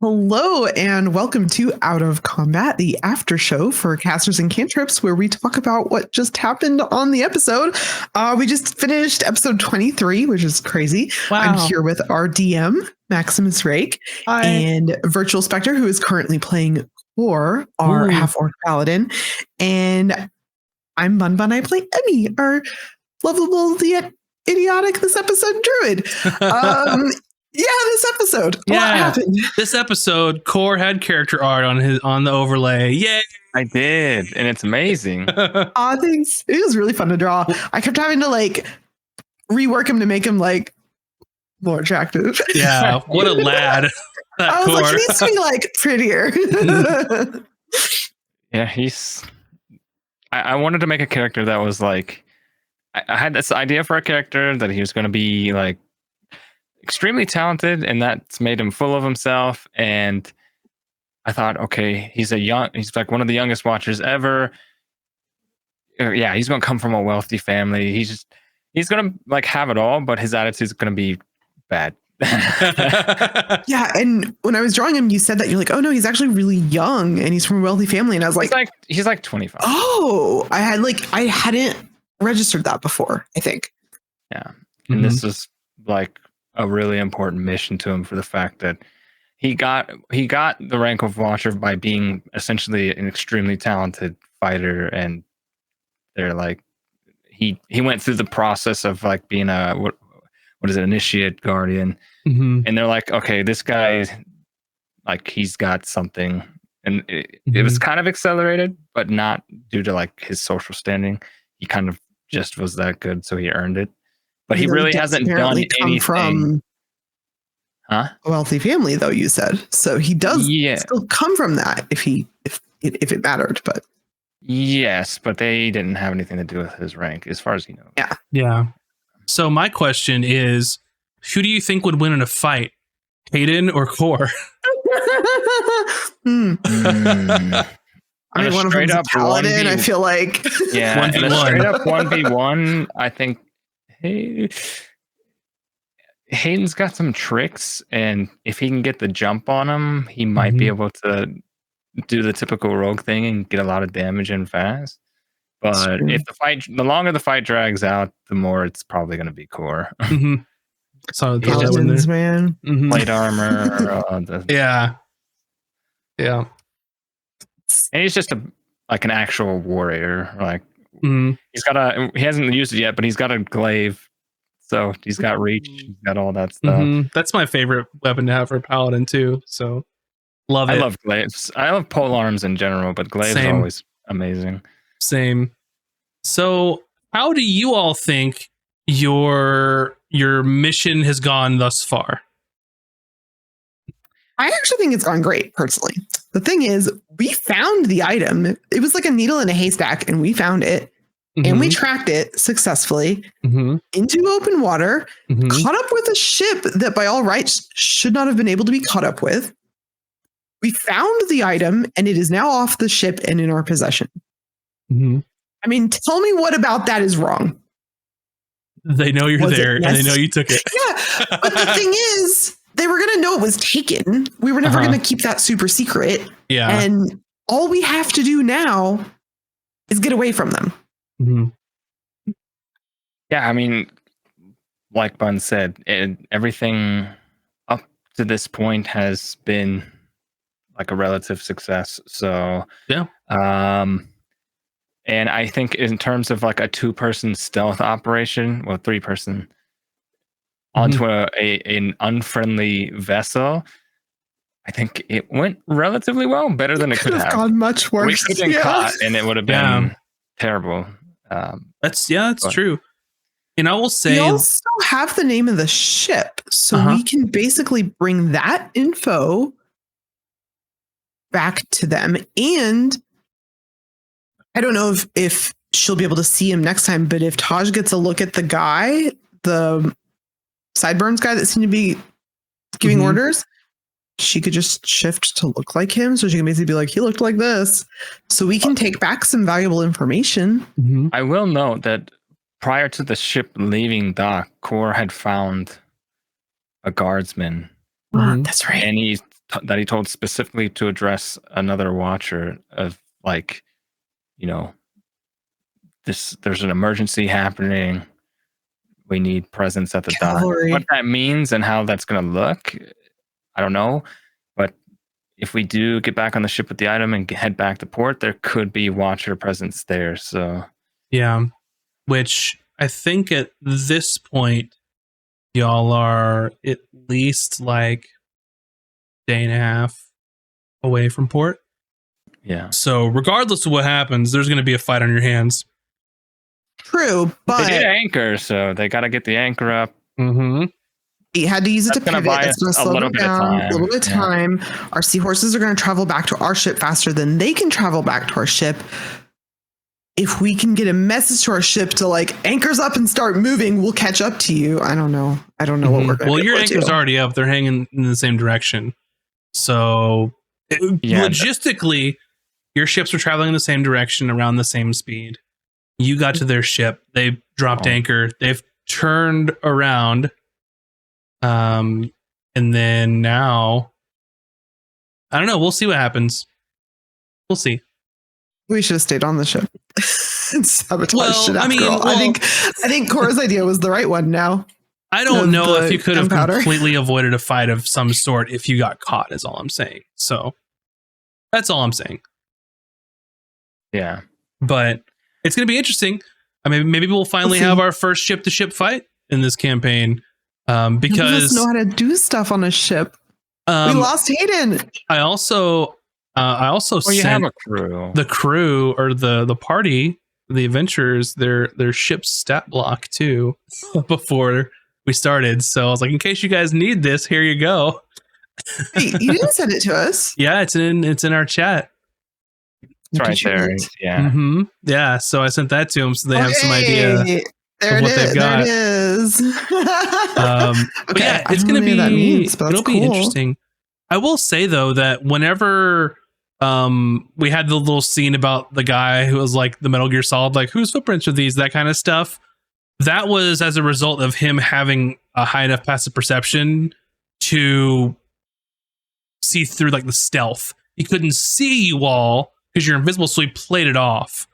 Hello and welcome to Out of Combat, the after show for casters and cantrips, where we talk about what just happened on the episode. We just finished episode 23, which is crazy. Wow. I'm here with our DM, Maximus Rake, Hi. and Virtual Spectre, who is currently playing Core, our half-orc paladin. And I'm Bun Bun. I play Emmy, our lovable yet idiotic this episode druid. Yeah, this episode. What happened? This episode, Core had character art on the overlay. Yay! I did, and it's amazing. Thanks. It was really fun to draw. I kept having to rework him to make him more attractive. Yeah, what a lad. I was like, he needs to be prettier. Yeah, he's. I wanted to make a character that was I had this idea for a character that he was going to be extremely talented, and that's made him full of himself. And I thought, okay, he's one of the youngest watchers ever. Yeah, he's gonna come from a wealthy family. He's gonna have it all, but his attitude's gonna be bad. Yeah, and when I was drawing him, you said that you're like, oh no, he's actually really young and he's from a wealthy family, and I was he's 25. Oh, I hadn't registered that before, I think. Yeah, and this is a really important mission to him for the fact that he got the rank of Watcher by being essentially an extremely talented fighter, and they're he went through the process of being a what is it, initiate guardian, and they're okay, this guy he's got something, and it was kind of accelerated, but not due to his social standing. He kind of just was that good, so he earned it. But he really hasn't done anything from a wealthy family, though, you said. So he does still come from that if it mattered. But yes, but they didn't have anything to do with his rank, as far as you know. Yeah. So my question is, who do you think would win in a fight, Hayden or Core? I mean, one of them's a paladin. I feel like in a straight up 1v1, I think. Hayden's got some tricks, and if he can get the jump on him, he might be able to do the typical rogue thing and get a lot of damage in fast. But if the longer the fight drags out, the more it's probably going to be Core. So paladins, man, plate armor. Yeah. And he's just an actual warrior. He hasn't used it yet, but he's got a glaive, so he's got reach, he's got all that stuff. That's my favorite weapon to have for paladin too. So love it. I love glaives. I love pole arms in general, but glaives are always amazing. Same. So how do you all think your mission has gone thus far? I actually think it's gone great, personally. The thing is, we found the item. It was like a needle in a haystack, and we found it. And we tracked it successfully into open water, caught up with a ship that by all rights should not have been able to be caught up with. We found the item, and it is now off the ship and in our possession. I mean, tell me what about that is wrong. They know you're there, and they know you took it. Yeah, but the thing is, they were going to know it was taken. We were never going to keep that super secret. Yeah. And all we have to do now is get away from them. Yeah, I mean, like Bun said, everything up to this point has been a relative success. So yeah. And I think in terms of a 2-person stealth operation, well, 3-person onto an unfriendly vessel, I think it went relatively well, better than it could have gone much worse. We could have been caught, and it would have been terrible. That's true. And I will say, we also have the name of the ship, so we can basically bring that info back to them. And I don't know if she'll be able to see him next time, but if Taj gets a look at the guy, the sideburns guy that seemed to be giving orders, she could just shift to look like him. So she can basically be like, he looked like this. So we can take back some valuable information. I will note that prior to the ship leaving dock, Core had found a guardsman. That's right. And he that he told specifically to address another watcher of like, there's an emergency happening. We need presence at the dock. What that means and how that's going to look, I don't know. But if we do get back on the ship with the item and head back to port, there could be watcher presence there. So yeah, which I think at this point, y'all are at least like day and a half away from port. Yeah. So regardless of what happens, there's going to be a fight on your hands. True, but they did anchor, so they got to get the anchor up. Mm-hmm. He had to use it to pivot. It's going to slow it down a little bit of time. Our seahorses are going to travel back to our ship faster than they can travel back to our ship. If we can get a message to our ship to like anchors up and start moving, we'll catch up to you. I don't know what we're going to do. Well, your anchor's already up. They're hanging in the same direction. So logistically, your ships were traveling in the same direction around the same speed. You got to their ship. They dropped anchor. They've turned around. And then now, I don't know. We'll see what happens. We'll see. We should have stayed on the ship and sabotaged it. I think Cora's idea was the right one now. I don't know if you could have completely avoided a fight of some sort if you got caught, is all I'm saying. So that's all I'm saying. Yeah. But it's going to be interesting. I mean, maybe we'll finally have our first ship to ship fight in this campaign. Because know how to do stuff on a ship. We lost Hayden. I also sent have a crew. The crew or the party, the adventurers, their ship's stat block too before we started. So I was like, in case you guys need this, here you go. Wait, you didn't send it to us. Yeah, it's in our chat. It's right there. Yeah. Mm-hmm. Yeah. So I sent that to them so they have some idea. There it is. But yeah, it's going to be, it'll be interesting. I will say though, that whenever, we had the little scene about the guy who was like the Metal Gear Solid, like whose footprints are these, that kind of stuff. That was as a result of him having a high enough passive perception to see through like the stealth. He couldn't see you all because you're invisible. So he played it off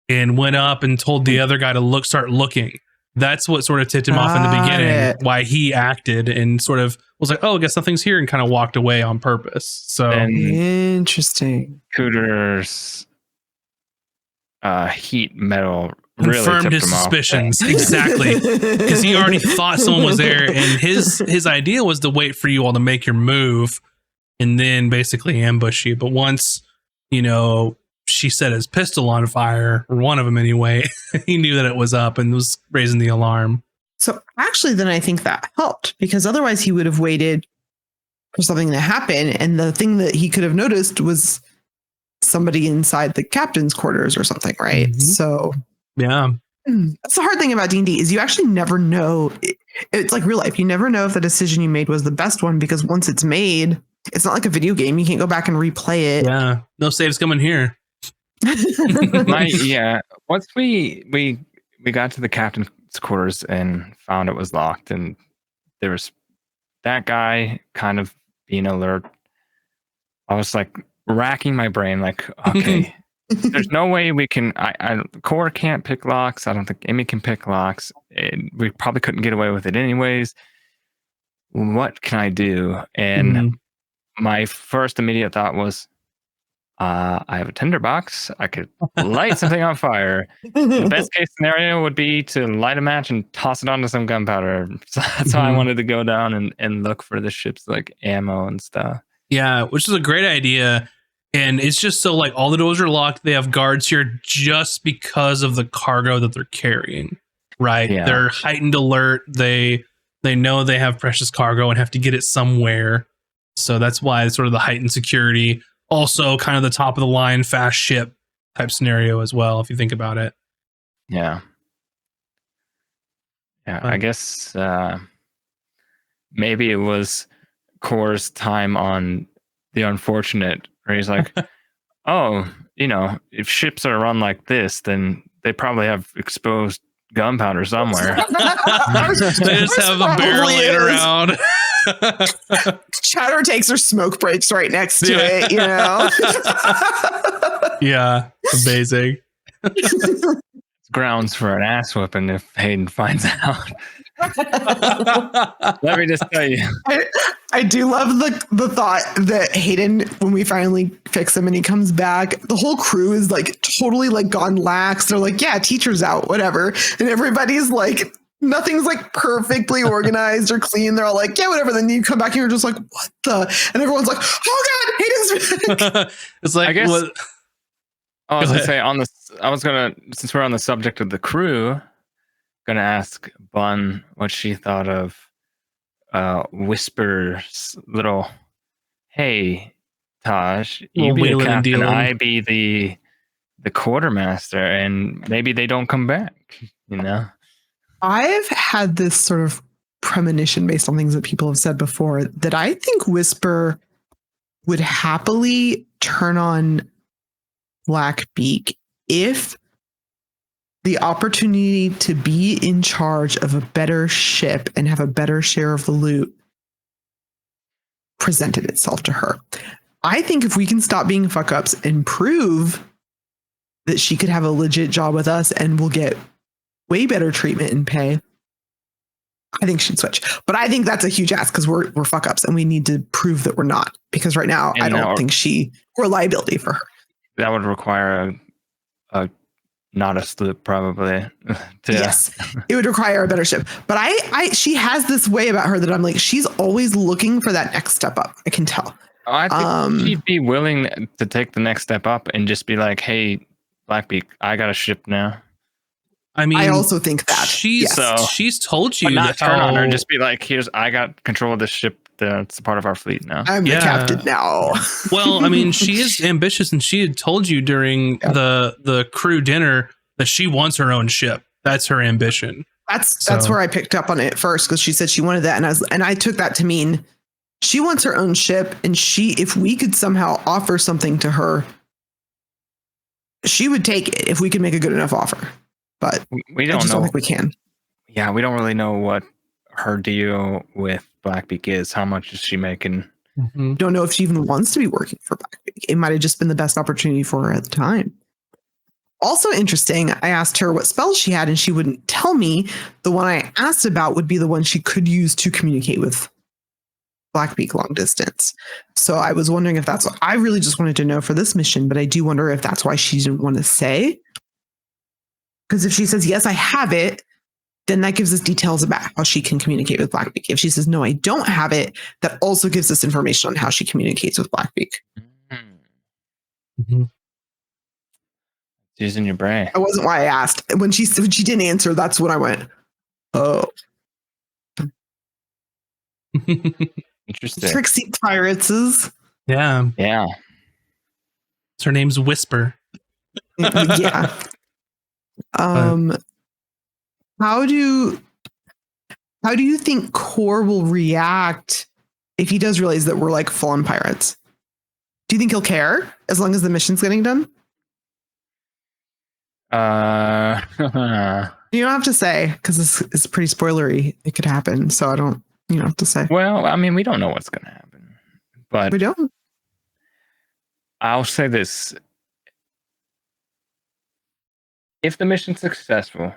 and went up and told the other guy to start looking. That's what sort of tipped him off in the beginning, why he acted and sort of was like, oh, I guess nothing's here, and kind of walked away on purpose. So interesting. Cooter's heat metal really confirmed his suspicions. Exactly. Because he already thought someone was there, and his idea was to wait for you all to make your move and then basically ambush you. But once, she set his pistol on fire, or one of them anyway, he knew that it was up and was raising the alarm. So actually, then I think that helped, because otherwise he would have waited for something to happen. And the thing that he could have noticed was somebody inside the captain's quarters or something. Right. Mm-hmm. So yeah, that's the hard thing about D&D is you actually never know. It's like real life. You never know if the decision you made was the best one, because once it's made, it's not like a video game. You can't go back and replay it. Yeah. No saves coming here. Once we got to the captain's quarters and found it was locked, and there was that guy kind of being alert, I was like racking my brain, like, okay, there's no way we can. Cora can't pick locks. I don't think Amy can pick locks. We probably couldn't get away with it anyways. What can I do? And my first immediate thought was, I have a tinderbox. I could light something on fire. The best case scenario would be to light a match and toss it onto some gunpowder. So that's how I wanted to go down and look for the ship's like ammo and stuff. Yeah, which is a great idea. And it's just so like all the doors are locked. They have guards here just because of the cargo that they're carrying. Right. Yeah. They're heightened alert. They know they have precious cargo and have to get it somewhere. So that's why it's sort of the heightened security. Also kind of the top of the line fast ship type scenario as well, if you think about it. Yeah. Yeah, I guess maybe it was Core's time on The Unfortunate, where he's like, oh, if ships are run like this, then they probably have exposed gunpowder somewhere. They just have a barrel laying around. Chatter takes her smoke breaks right next to it, you know? Yeah, amazing. Grounds for an ass whipping if Hayden finds out. Let me just tell you. I do love the thought that Hayden, when we finally fix him and he comes back, the whole crew is like totally like gone lax. They're like, yeah, teacher's out, whatever. And everybody's like, nothing's like perfectly organized or clean. They're all like, yeah, whatever. Then you come back and you're just like, what the? And everyone's like, oh God, Hayden's back. It's like, I guess, what? I was gonna say since we're on the subject of the crew, gonna ask Bun what she thought of Whisper's little, hey, Taj, you be the captain, I be the quartermaster, and maybe they don't come back, you know? I've had this sort of premonition based on things that people have said before that I think Whisper would happily turn on Blackbeak if the opportunity to be in charge of a better ship and have a better share of the loot presented itself to her. I think if we can stop being fuck ups and prove that she could have a legit job with us and we'll get way better treatment and pay, I think she'd switch. But I think that's a huge ask because we're fuck ups and we need to prove that we're not. Because right now, I don't think we're a liability for her. That would require a not a sloop, probably. Yes, it would require a better ship. But she has this way about her that I'm like, she's always looking for that next step up. I can tell. I think she'd be willing to take the next step up and just be like, hey, Blackbeak, I got a ship now. I mean, I also think that she's told you, but not turn on her, just be like, I got control of this ship. It's a part of our fleet now. I'm the captain now. Well, I mean, she is ambitious, and she had told you during the crew dinner that she wants her own ship. That's her ambition. That's where I picked up on it first, because she said she wanted that, and I took that to mean she wants her own ship, and if we could somehow offer something to her, she would take it if we could make a good enough offer. But we don't know. Don't think we can. Yeah, we don't really know what her deal with Blackbeak is. How much is she making? Mm-hmm. Don't know if she even wants to be working for Blackbeak. It might have just been the best opportunity for her at the time. Also interesting, I asked her what spells she had and she wouldn't tell me. The one I asked about would be the one she could use to communicate with Blackbeak long distance. So I was wondering if that's what I really just wanted to know for this mission, but I do wonder if that's why she didn't want to say. Because if she says, yes, I have it, then that gives us details about how she can communicate with Blackbeak. If she says, no, I don't have it, that also gives us information on how she communicates with Blackbeak. Mm-hmm. Using your brain. That wasn't why I asked. When she didn't answer, that's when I went, oh. Interesting. Trixie Pirates. Yeah. Yeah. Her name's Whisper. Yeah. How do you think Core will react if he does realize that we're like full-on pirates? Do you think he'll care as long as the mission's getting done? You don't have to say, because this is pretty spoilery. It could happen, so I don't. You don't have to say. Well, I mean, we don't know what's going to happen, but we don't. I'll say this: if the mission's successful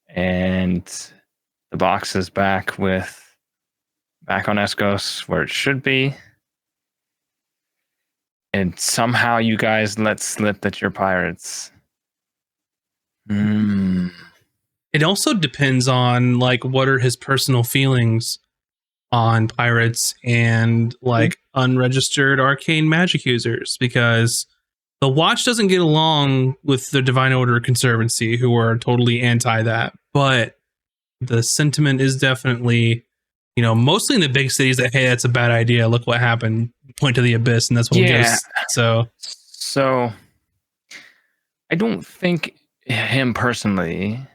and the box is back on Escos where it should be, and somehow you guys let slip that you're pirates. It also depends on like what are his personal feelings on pirates and like unregistered arcane magic users, because the Watch doesn't get along with the Divine Order Conservancy, who are totally anti that. But the sentiment is definitely, mostly in the big cities that, hey, that's a bad idea. Look what happened. Point to the abyss, and that's what we'll get. So I don't think him personally.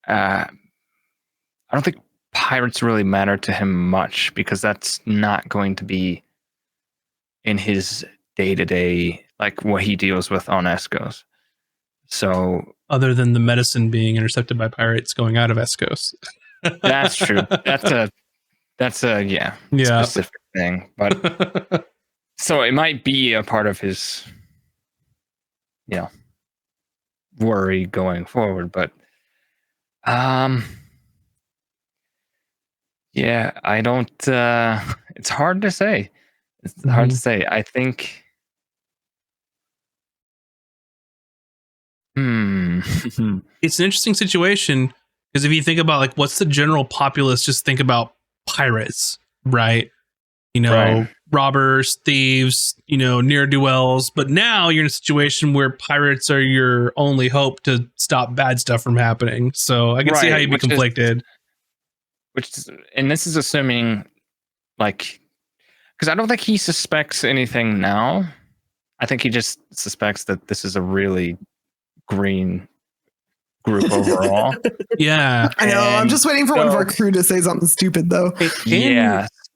I don't think pirates really matter to him much, because that's not going to be in his day-to-day, like what he deals with on Escos. So other than the medicine being intercepted by pirates going out of Escos. That's true. That's a specific thing. But so it might be a part of his worry going forward. But I don't it's hard to say. It's hard to say. I think it's an interesting situation because if you think about like what's the general populace, just think about pirates, right? Robbers, thieves, ne'er-do-wells. But now you're in a situation where pirates are your only hope to stop bad stuff from happening. So I can see how you'd be conflicted. And this is assuming, like, because I don't think he suspects anything now. I think he just suspects that this is a really green group overall. Yeah. I know. I'm just waiting for one of our crew to say something stupid, though.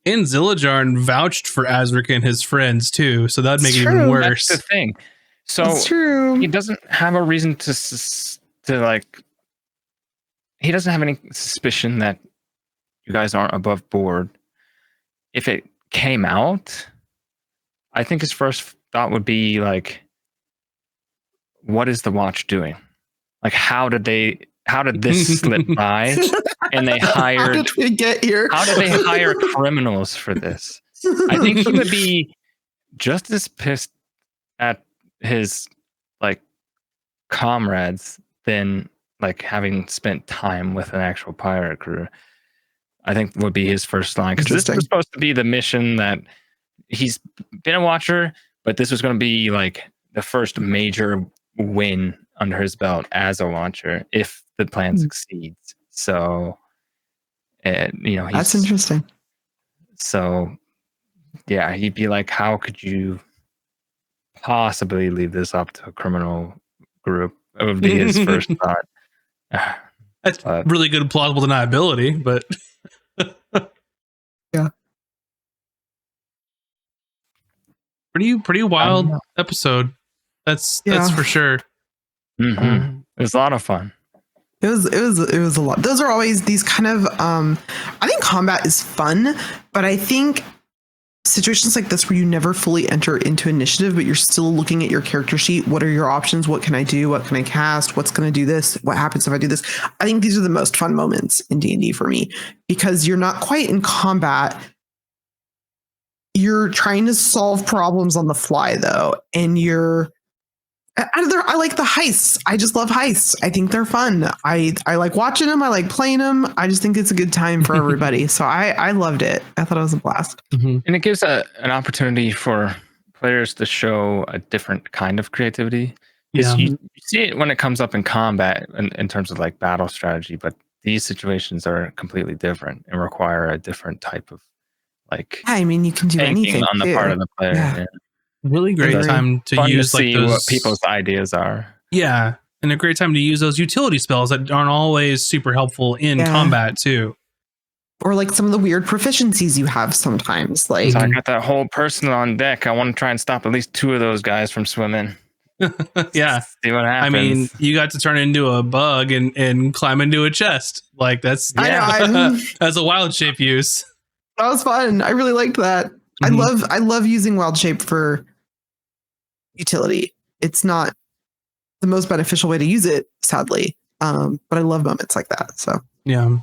And Zillajarn vouched for Azric and his friends, too. So that'd make it even worse. That's the thing. So he doesn't have a reason to he doesn't have any suspicion that you guys aren't above board. If it came out, I think his first thought would be like, what is the watch doing? Like, how did this slip by? And they hired. How did we get here? How did they hire criminals for this? I think he would be just as pissed at his comrades than having spent time with an actual pirate crew. I think would be his first line, because this was supposed to be the mission that he's been a watcher, but this was going to be the first major win under his belt as a watcher if the plan succeeds. So, that's interesting. So, yeah, he'd be like, how could you possibly leave this up to a criminal group? It would be his first thought. That's really good plausible deniability, but yeah, pretty wild episode. That's for sure. Mm-hmm. It was a lot of fun. It was a lot. Those are always these kind of I think combat is fun, but I think situations like this where you never fully enter into initiative, but you're still looking at your character sheet. What are your options? What can I do? What can I cast? What's going to do this? What happens if I do this? I think these are the most fun moments in D&D for me, because you're not quite in combat. You're trying to solve problems on the fly, though, and I like the heists. I just love heists. I think they're fun. I like watching them. I like playing them. I just think it's a good time for everybody. So I loved it. I thought it was a blast. Mm-hmm. And it gives an opportunity for players to show a different kind of creativity. Yeah. You see it when it comes up in combat in terms of battle strategy, but these situations are completely different and require a different type of I mean, you can do anything on the part of the player. Yeah. Really great time to use see those, what people's ideas are. Yeah, and a great time to use those utility spells that aren't always super helpful in combat too. Or some of the weird proficiencies you have sometimes. So I got that whole person on deck. I want to try and stop at least 2 of those guys from swimming. Yeah, see what happens. I mean, you got to turn into a bug and climb into a chest. That's as a wild shape use. That was fun. I really liked that. Mm-hmm. I love using wild shape for utility. It's not the most beneficial way to use it, sadly. But I love moments like that. So yeah.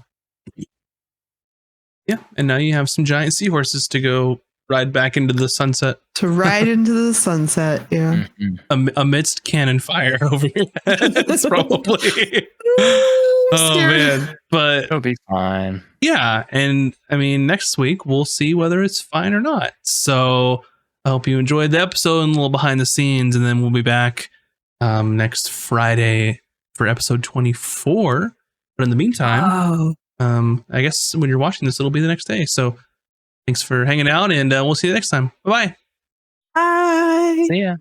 And now you have some giant seahorses to go ride back into the sunset. To ride into the sunset, yeah. Mm-hmm. Amidst cannon fire over your head. That's probably. Oh man, but it'll be fine. Yeah, and I mean, next week we'll see whether it's fine or not. So I hope you enjoyed the episode and a little behind the scenes, and then we'll be back next Friday for episode 24. But in the meantime, I guess when you're watching this, it'll be the next day. So thanks for hanging out, and we'll see you next time. Bye-bye. Bye. See ya.